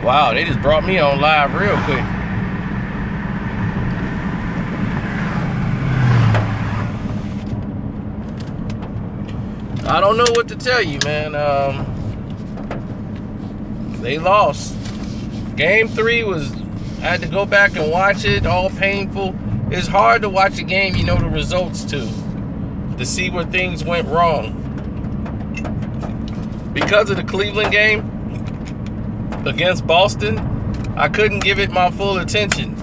Wow, they just brought me on live real quick. I don't know what to tell you, man. They lost. Game 3 was, I had to go back and watch it, all painful. It's hard to watch a game you know the results to see where things went wrong. Because of the Cleveland game against Boston, I couldn't give it my full attention.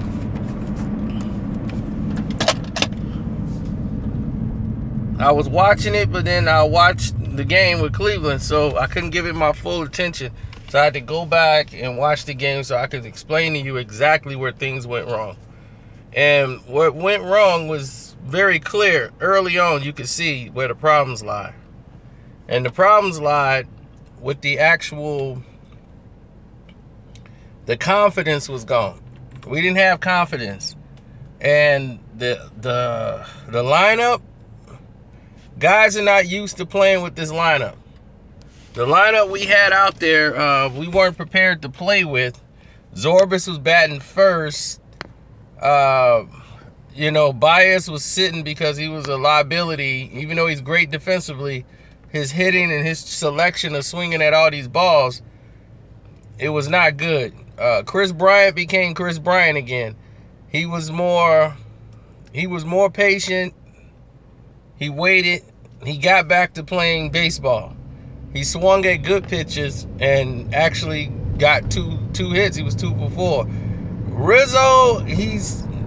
I was watching it, but then I watched the game with Cleveland, so I couldn't give it my full attention. So I had to go back and watch the game so I could explain to you exactly where things went wrong. And what went wrong was very clear. Early on, you could see where the problems lie. And the problems lied with the confidence was gone. We didn't have confidence. And the lineup, guys are not used to playing with this lineup. The lineup we had out there, we weren't prepared to play with. Zorbis was batting first. Bias was sitting because he was a liability. Even though he's great defensively, his hitting and his selection of swinging at all these balls, it was not good. Chris Bryant became Chris Bryant again. He was more patient. He waited. He got back to playing baseball. He swung at good pitches and actually got two hits. He was 2 for 4. Rizzo,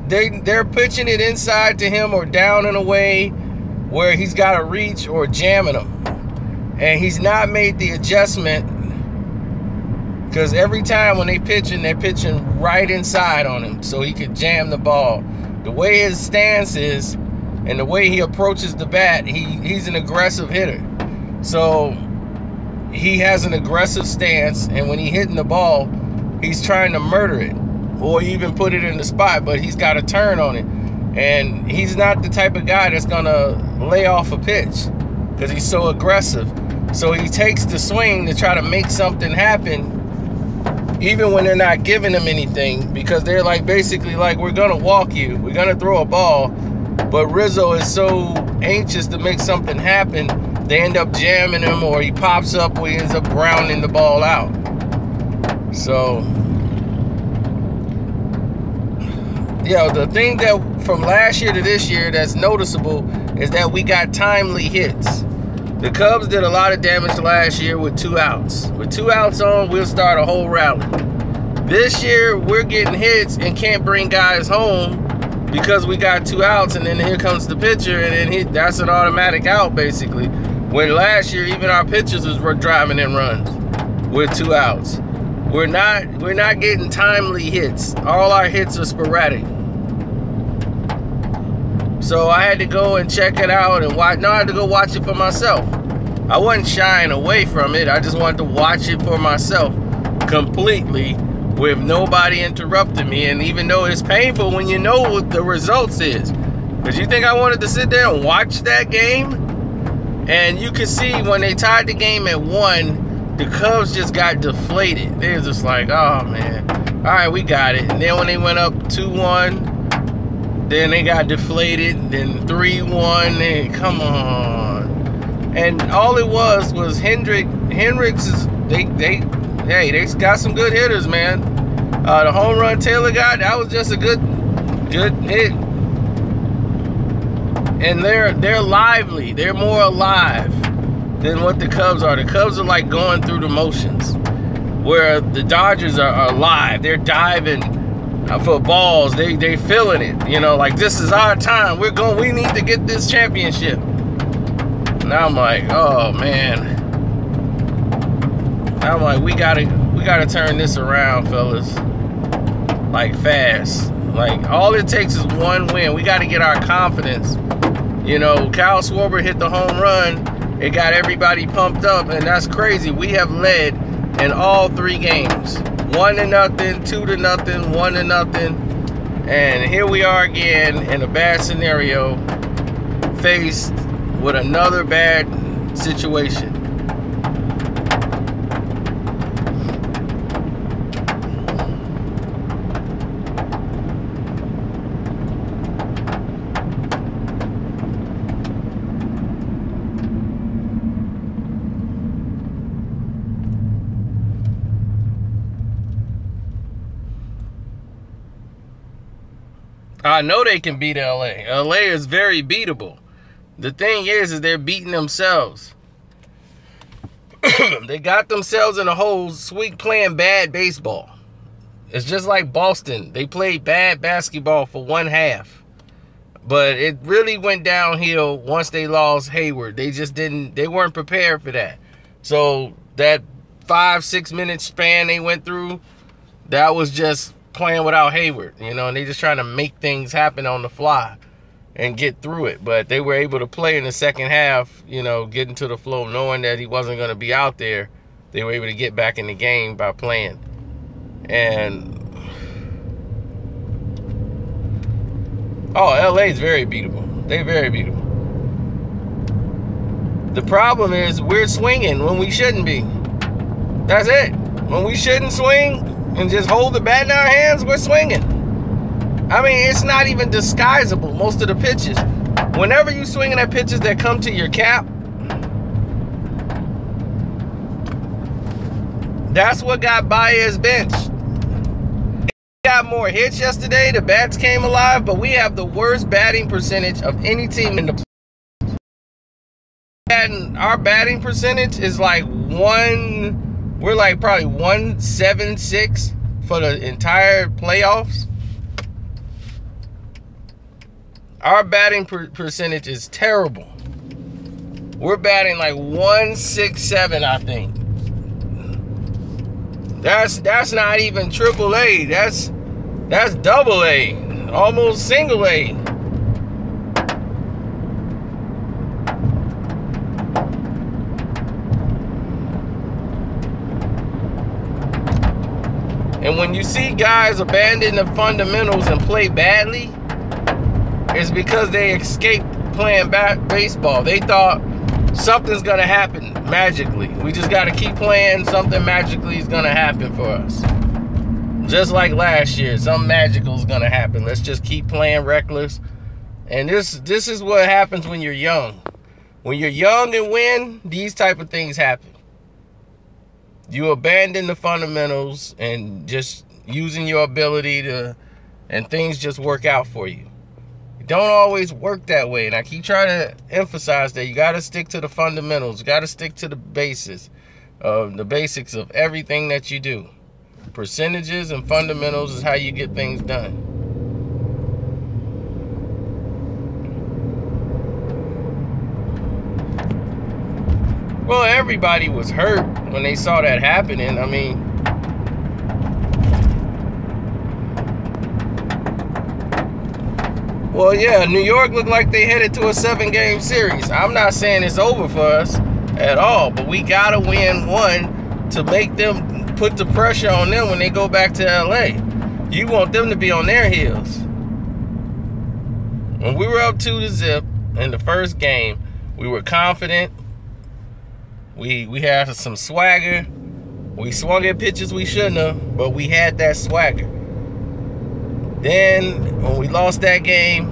they're pitching it inside to him or down and away where he's got to reach or jamming him. And he's not made the adjustment because every time when they're pitching right inside on him so he could jam the ball. The way his stance is and the way he approaches the bat, he's an aggressive hitter. So he has an aggressive stance, and when he's hitting the ball, he's trying to murder it or even put it in the spot, but he's got to turn on it. And he's not the type of guy that's going to lay off a pitch because he's so aggressive. So he takes the swing to try to make something happen even when they're not giving him anything because they're basically we're going to walk you. We're going to throw a ball. But Rizzo is so anxious to make something happen, they end up jamming him or he pops up or he ends up grounding the ball out. So, the thing that from last year to this year that's noticeable is that we got timely hits. The Cubs did a lot of damage last year with 2 outs. With 2 outs on, we'll start a whole rally. This year, we're getting hits and can't bring guys home because we got 2 outs, and then here comes the pitcher, and then that's an automatic out, basically. When last year, even our pitchers were driving in runs with 2 outs. We're not getting timely hits. All our hits are sporadic. So I had to go and check it out and watch. No, I had to go watch it for myself. I wasn't shying away from it. I just wanted to watch it for myself completely with nobody interrupting me. And even though it's painful when you know what the results is. Because you think I wanted to sit there and watch that game? And you could see when they tied the game at 1, the Cubs just got deflated. They were just like, oh, man. All right, we got it. And then when they went up 2-1, then they got deflated. Then 3-1. And come on. And all it was Hendricks is they got some good hitters, man. The home run Taylor got, that was just a good hit. And they're lively. They're more alive than what the Cubs are. The Cubs are going through the motions, where the Dodgers are live. They're diving for balls. They feeling it. This is our time. We need to get this championship. Now I'm like, oh man. I'm like, we gotta turn this around, fellas. Fast. All it takes is 1 win. We gotta get our confidence. Kyle Schwarber hit the home run. It got everybody pumped up, and that's crazy. We have led in all 3 games. 1-0, 2-0, 1-0. And here we are again in a bad scenario, faced with another bad situation. I know they can beat LA. LA is very beatable. The thing is they're beating themselves. They got themselves in a hole sweet playing bad baseball. It's just like Boston. They played bad basketball for one half. But it really went downhill once they lost Hayward. They weren't prepared for that. So that 5-6 minute span they went through, that was just playing without Hayward, and they just trying to make things happen on the fly and get through it. But they were able to play in the second half, get into the flow, knowing that he wasn't going to be out there. They were able to get back in the game by playing. And LA is very beatable. They're very beatable. The problem is we're swinging when we shouldn't be. That's it. When we shouldn't swing and just hold the bat in our hands, we're swinging. I mean, it's not even disguisable, most of the pitches. Whenever you're swinging at pitches that come to your cap, that's what got Baez benched. He got more hits yesterday. The bats came alive, but we have the worst batting percentage of any team in the playoffs. Our batting percentage is like we're like probably 176 for the entire playoffs. Our batting percentage is terrible. We're batting like 167, I think. That's not even triple A. That's double A, almost single A. And when you see guys abandon the fundamentals and play badly, it's because they escaped playing baseball. They thought something's going to happen magically. We just got to keep playing. Something magically is going to happen for us. Just like last year, something magical is going to happen. Let's just keep playing reckless. And this is what happens when you're young. When you're young and win, these type of things happen. You abandon the fundamentals and just using your ability and things just work out for you. It don't always work that way. And I keep trying to emphasize that you got to stick to the fundamentals. You got to stick to the basics of everything that you do. Percentages and fundamentals is how you get things done. Well, everybody was hurt when they saw that happening. I mean, well, yeah, New York looked like they headed to a 7-game series. I'm not saying it's over for us at all, but we got to win one to make them put the pressure on them when they go back to LA. You want them to be on their heels. When we were up 2-0 in the first game, we were confident. We had some swagger. We swung at pitches we shouldn't have, but we had that swagger. Then, when we lost that game,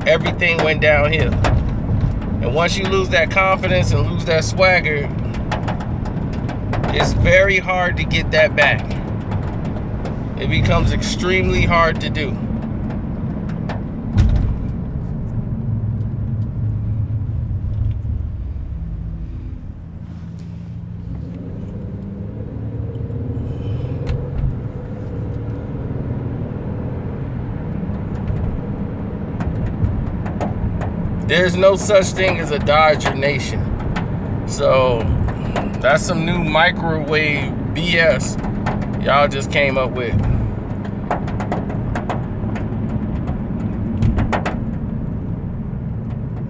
everything went downhill. And once you lose that confidence and lose that swagger, it's very hard to get that back. It becomes extremely hard to do. There's no such thing as a Dodger Nation. So that's some new microwave BS y'all just came up with.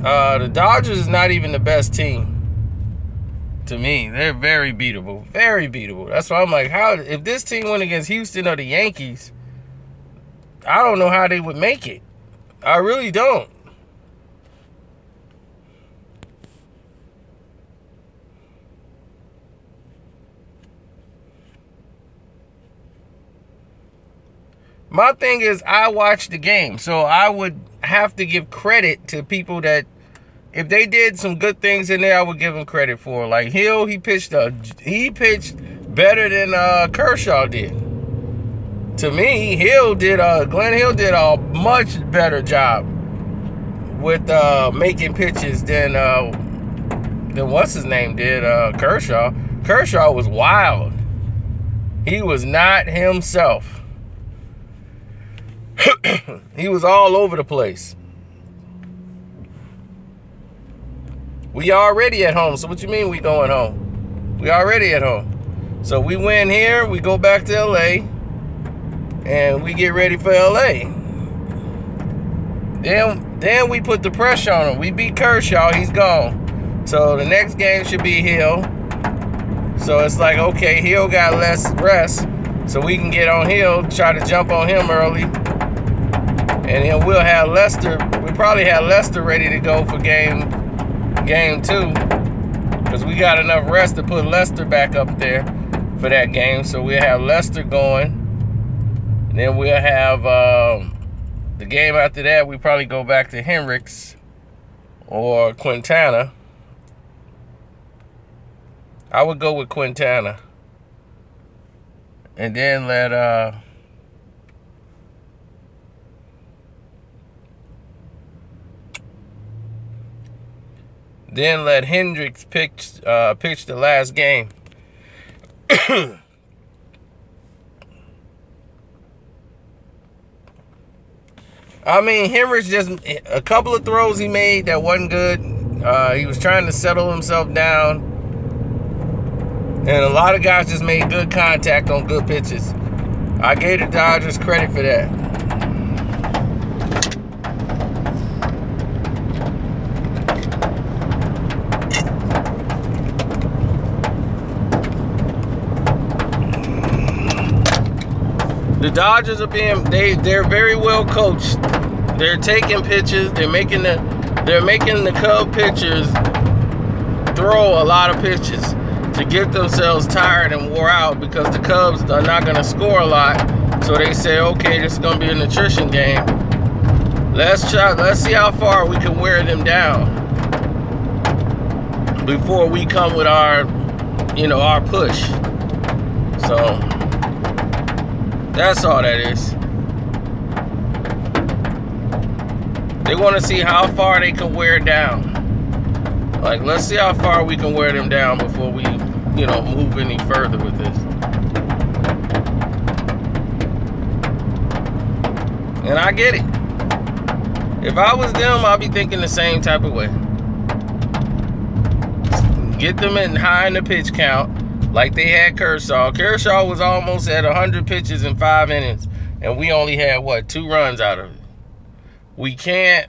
The Dodgers is not even the best team. To me, they're very beatable. Very beatable. That's why I'm like, if this team went against Houston or the Yankees, I don't know how they would make it. I really don't. My thing is, I watched the game, so I would have to give credit to people that, if they did some good things in there, I would give them credit for. Like Hill, he pitched better than Kershaw did. to me, Glenn Hill did a much better job with making pitches than what's his name did, Kershaw. Kershaw was wild. He was not himself. He was all over the place. We already at home. So what you mean we going home? We already at home. So we win here, we go back to LA, and we get ready for LA. Then we put the pressure on him. We beat Kershaw, he's gone. So the next game should be Hill. So it's like, okay, Hill got less rest, so we can get on Hill, try to jump on him early. And then we'll have Lester. We probably have Lester ready to go for game 2. Because we got enough rest to put Lester back up there for that game. So we'll have Lester going. And then we'll have the game after that, we probably go back to Hendricks or Quintana. I would go with Quintana. And then let Hendricks pitch the last game. I mean, Hendricks just a couple of throws he made that wasn't good. He was trying to settle himself down. And a lot of guys just made good contact on good pitches. I gave the Dodgers credit for that. The Dodgers are they're very well coached. They're taking pitches. They're making the Cub pitchers throw a lot of pitches to get themselves tired and wore out, because the Cubs are not going to score a lot. So they say, okay, this is going to be a nutrition game. Let's see how far we can wear them down before we come with our push. So that's all that is. They want to see how far they can wear down. Like, let's see how far we can wear them down before we, move any further with this. And I get it. If I was them, I'd be thinking the same type of way. Get them high in the pitch count, like they had Kershaw. Kershaw was almost at 100 pitches in 5 innings, and we only had, 2 runs out of it. We can't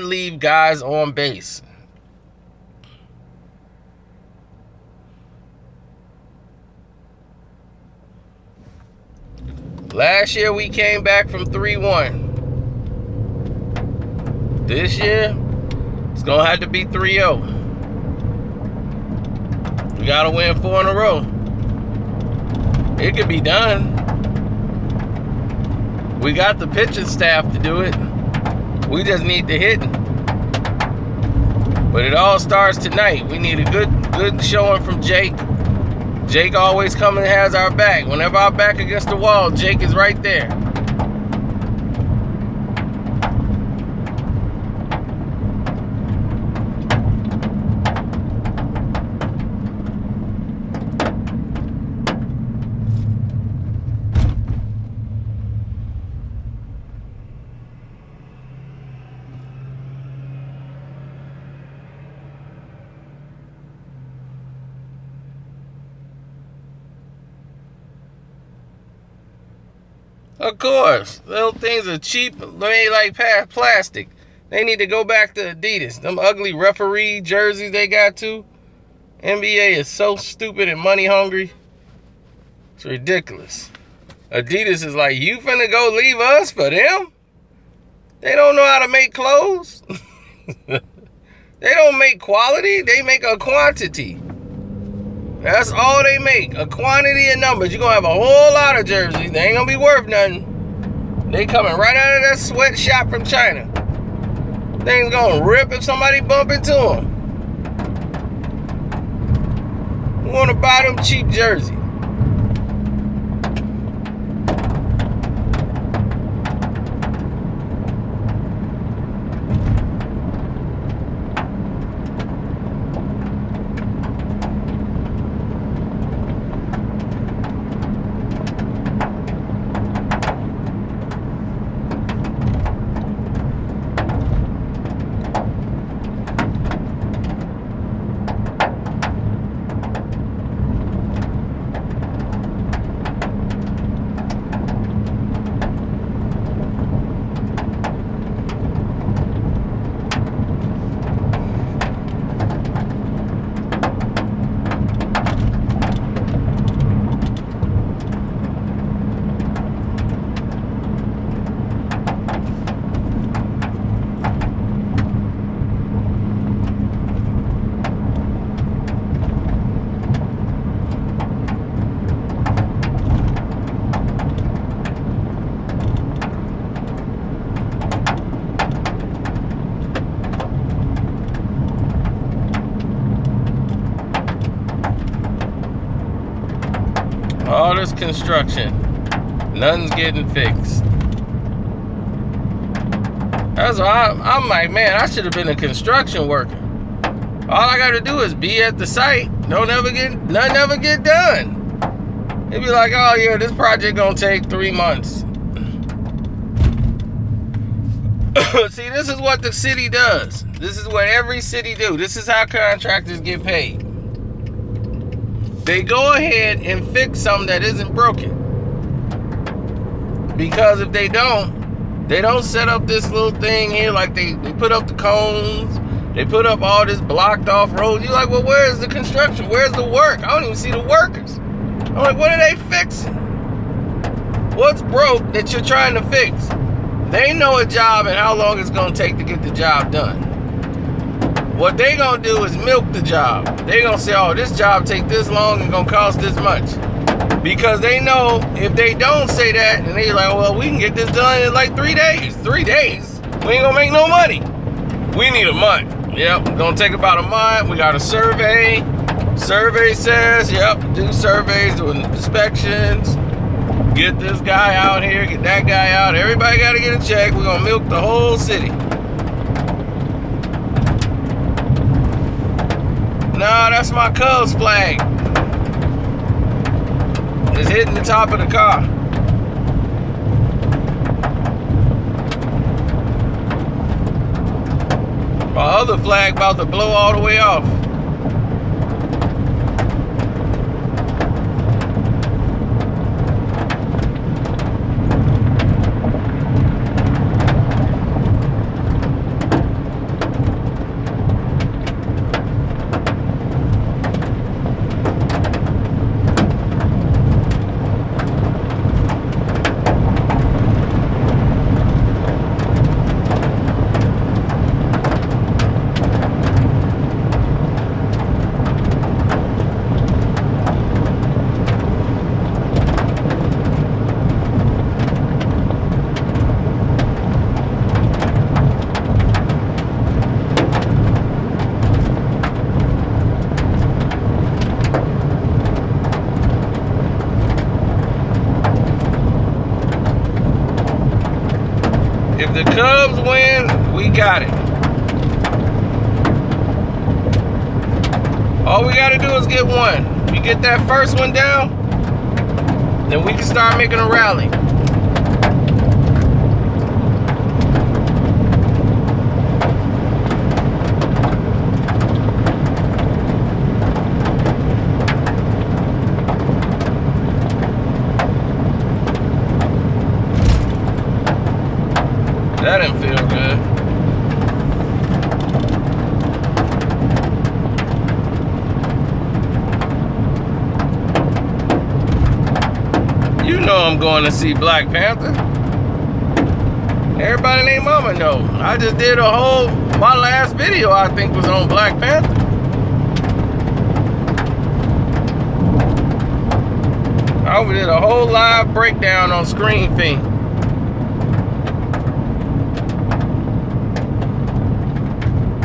leave guys on base. Last year we came back from 3-1. This year it's gonna have to be 3-0. We gotta win 4 in a row. It could be done. We got the pitching staff to do it. We just need the hitting. But it all starts tonight. We need a good showing from Jake. Jake always comes and has our back. Whenever our back against the wall, Jake is right there. Of course, little things are cheap, made like plastic. They need to go back to Adidas. Them ugly referee jerseys they got too. NBA is so stupid and money hungry. It's ridiculous. Adidas is like, you finna go leave us for them? They don't know how to make clothes. They don't make quality, they make a quantity. That's all they make, a quantity of numbers. You're going to have a whole lot of jerseys. They ain't going to be worth nothing. They coming right out of that sweatshop from China. Things going to rip if somebody bump into them. You want to buy them cheap jerseys. all this construction. Nothing's getting fixed. That's why I'm like, man, I should have been a construction worker. All I gotta do is be at the site. Nothing ever get done. It'd be like, oh yeah, this project gonna take 3 months. See, this is what the city does. This is what every city do. This is how contractors get paid. They go ahead and fix something that isn't broken. Because if they don't set up this little thing here, like they put up the cones, they put up all this blocked off roads. You're like, well, where's the construction? Where's the work? I don't even see the workers. I'm like, what are they fixing? What's broke that you're trying to fix? They know a job and how long it's going to take to get the job done. What they going to do is milk the job. They going to say, oh, this job take this long and going to cost this much. Because they know if they don't say that, and they like, well, we can get this done in like 3 days. 3 days? We ain't going to make no money. We need a month. Yep, it's going to take about a month. We got a survey. Survey says, yep, do surveys, do inspections. Get this guy out here, get that guy out. Everybody got to get a check. We're going to milk the whole city. Nah, that's my Cubs flag. It's hitting the top of the car. My other flag about to blow all the way off. If the Cubs win, we got it. All we got to do is get one. We get that first one down, then we can start making a rally. That didn't feel good. You know I'm going to see Black Panther. Everybody and their mama know. I just did my last video I think was on Black Panther. I did a whole live breakdown on Screen Fiend.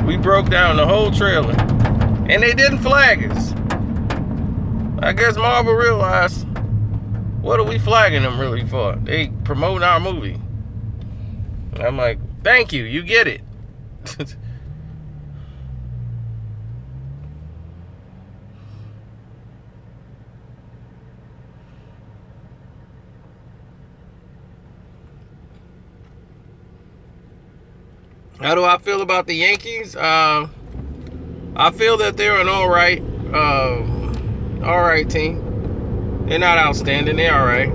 We broke down the whole trailer. And they didn't flag us. I guess Marvel realized, what are we flagging them really for? They promoting our movie. I'm like, thank you, you get it. How do I feel about the Yankees? I feel that they're an all right team. They're not outstanding. They're all right,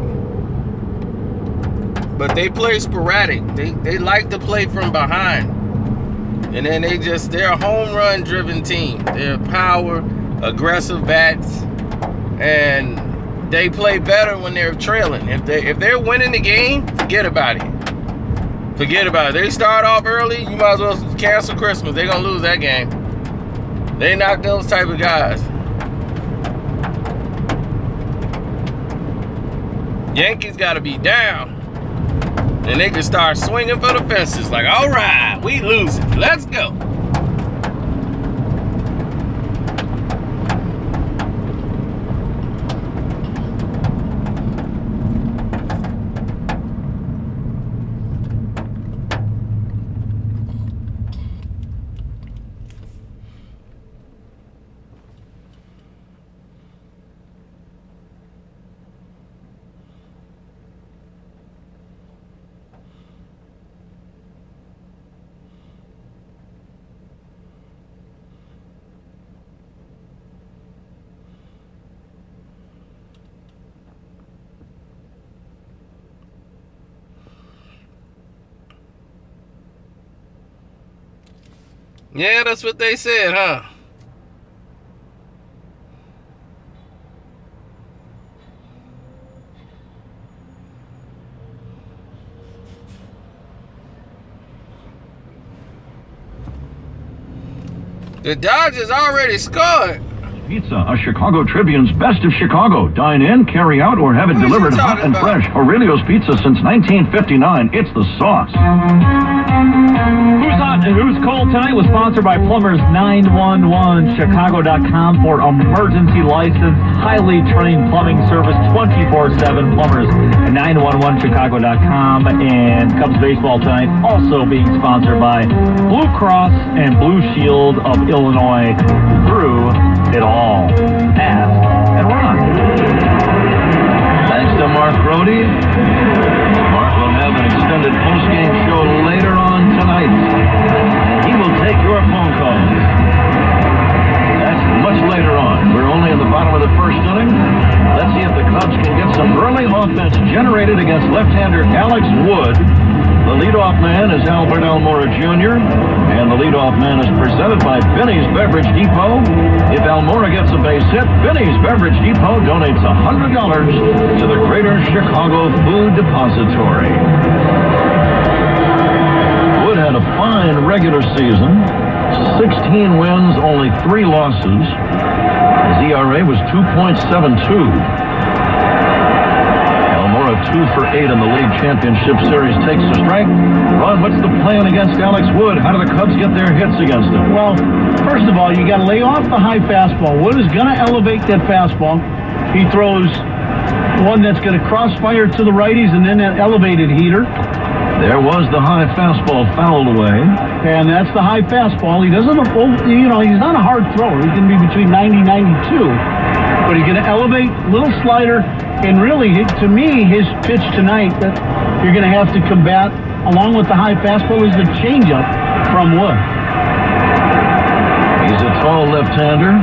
but they play sporadic. They like to play from behind, and then they're a home run driven team. They're power, aggressive bats, and they play better when they're trailing. If they're winning the game, forget about it. Forget about it. They start off early, you might as well cancel Christmas. They're going to lose that game. They not those type of guys. Yankees got to be down. And they can start swinging for the fences. Like, all right, we losing. Let's go. Yeah, that's what they said, huh? The Dodgers already scored. Pizza, a Chicago Tribune's best of Chicago. Dine in, carry out, or have it delivered hot and fresh. Aurelio's Pizza since 1959. It's the sauce. Who's Hot and Who's Cold tonight was sponsored by Plumbers 911Chicago.com for emergency license, highly trained plumbing service 24/7. Plumbers 911Chicago.com. And Cubs baseball tonight also being sponsored by Blue Cross and Blue Shield of Illinois. Through it all. Ask and Ron. Thanks to Mark Brody. Mark will have an extended post-game show later on tonight. And he will take your phone calls. That's much later on. We're only in the bottom of the first inning. Let's see if the Cubs can get some early offense generated against left-hander Alex Wood. The leadoff man is Albert Almora Jr., and the leadoff man is presented by Benny's Beverage Depot. If Almora gets a base hit, Benny's Beverage Depot donates $100 to the Greater Chicago Food Depository. Wood had a fine regular season, 16 wins, only 3 losses. His ERA was 2.72. 2 for 8 in the league championship series takes the strike. Ron, what's the plan against Alex Wood? How do the Cubs get their hits against him? Well, first of all, you got to lay off the high fastball. Wood is going to elevate that fastball. He throws one that's going to crossfire to the righties and then that elevated heater. There was the high fastball fouled away. And that's the high fastball. He doesn't, he's not a hard thrower. He can be between 90 and 92. But he's going to elevate, little slider, and really, to me, his pitch tonight that you're going to have to combat, along with the high fastball, is the changeup from Wood. He's a tall left-hander.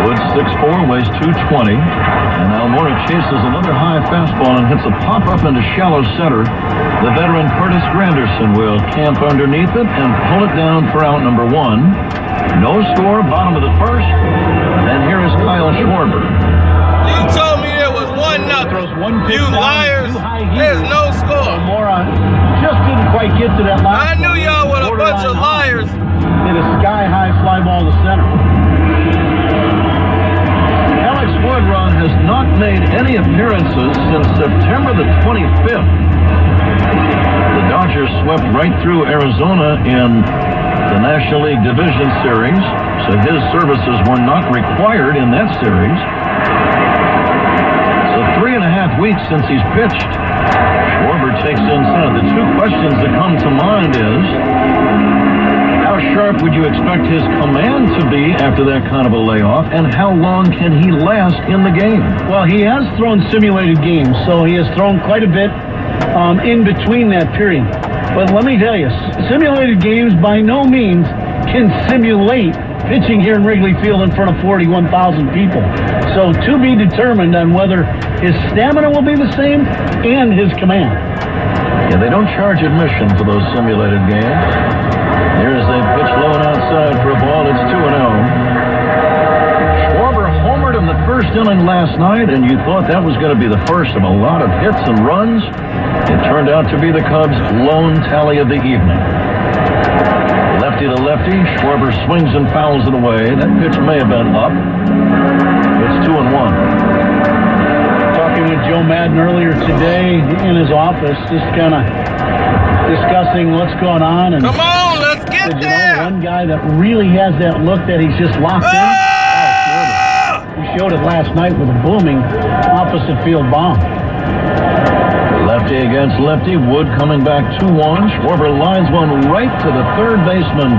Wood 6'4", weighs 220. And Almora chases another high fastball and hits a pop-up into shallow center. The veteran Curtis Granderson will camp underneath it and pull it down for out number 1. No score, bottom of the first. And here is Kyle Schwarber. You told me there was 1-0. You liars. There's no score. Almora just didn't quite get to that last I knew y'all were a bunch of liars. Hit a sky-high fly ball to center. Alex Wood, Ron, has not made any appearances since September the 25th. The Dodgers swept right through Arizona in the National League Division Series, so his services were not required in that series. So 3.5 weeks since he's pitched. Schwarber takes in center. The 2 questions that come to mind is, how sharp would you expect his command to be after that kind of a layoff, and how long can he last in the game? Well, he has thrown simulated games, so he has thrown quite a bit in between that period. But let me tell you, simulated games by no means can simulate pitching here in Wrigley Field in front of 41,000 people. So to be determined on whether his stamina will be the same and his command. Yeah, they don't charge admission for those simulated games. Here's a pitch low and outside for a ball. It's 2-0. Schwarber homered in the first inning last night, and you thought that was going to be the first of a lot of hits and runs. It turned out to be the Cubs' lone tally of the evening. Lefty to lefty, Schwarber swings and fouls it away. That pitch may have been up. It's 2-1. Talking with Joe Madden earlier today in his office, just kind of discussing what's going on. And come on, let's get there. One guy that really has that look that he's just locked in. He showed it last night with a booming opposite field bomb. Lefty against lefty. Wood coming back 2-1. Schwarber lines one right to the third baseman,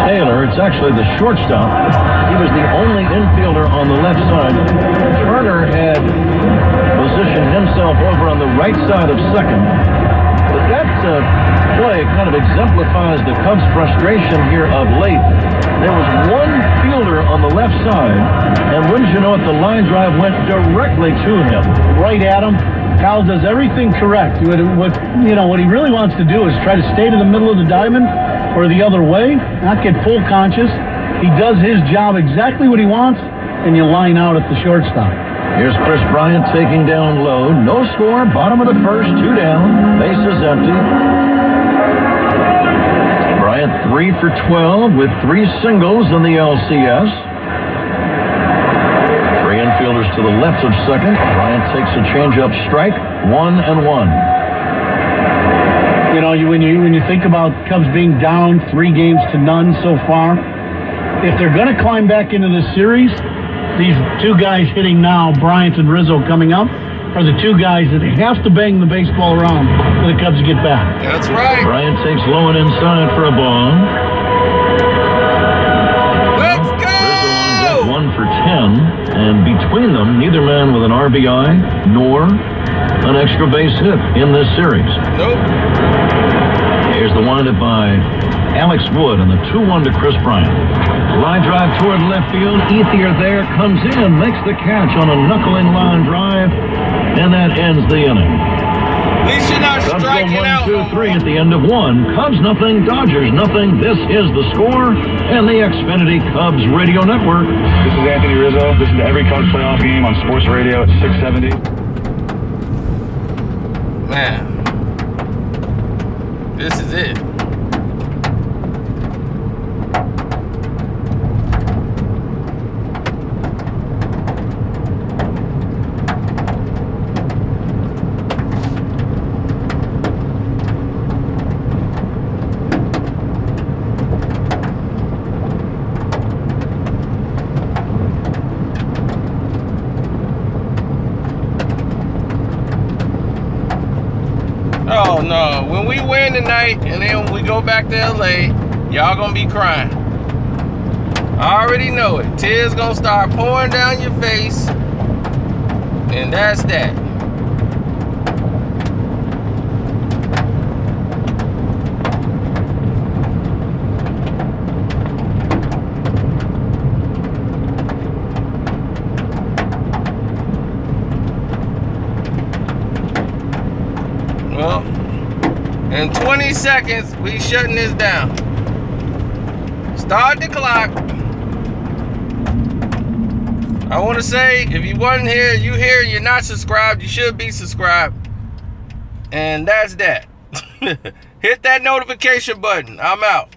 Taylor. It's actually the shortstop. He was the only infielder on the left side. Turner had positioned himself over on the right side of second. But that play kind of exemplifies the Cubs' frustration here of late. There was one fielder on the left side, and wouldn't you know it, the line drive went directly to him. Right at him. Kyle does everything correct. What he really wants to do is try to stay to the middle of the diamond or the other way, not get full conscious. He does his job exactly what he wants, and you line out at the shortstop. Here's Chris Bryant taking down low. No score, bottom of the first, 2 down. Bases empty. Bryant 3 for 12 with 3 singles in the LCS. 3 infielders to the left of second. Bryant takes a changeup strike, 1-1. When you think about Cubs being down 3-0 so far, if they're going to climb back into this series, these 2 guys hitting now, Bryant and Rizzo coming up, are the 2 guys that have to bang the baseball around for the Cubs to get back. That's right. Bryant takes low and inside for a ball. Let's go! Rizzo on deck 1 for 10, and between them, neither man with an RBI nor an extra base hit in this series. Nope. Here's the windup by Alex Wood and the 2-1 to Chris Bryant. Line drive toward left field. Ethier there comes in, makes the catch on a knuckling line drive, and that ends the inning. At least you're not Cubs striking go 1, out. 2, 3 at the end of 1. Cubs nothing, Dodgers nothing. This is the score and the Xfinity Cubs Radio Network. This is Anthony Rizzo. Listen to every Cubs playoff game on Sports Radio at 670. Man, this is it. Oh no, when we win tonight and then we go back to LA, y'all gonna be crying. I already know it. Tears gonna start pouring down your face, and that's that. Well, in 20 seconds, we shutting this down. Start the clock. I want to say, if you wasn't here, you're not subscribed, you should be subscribed. And that's that. Hit that notification button. I'm out.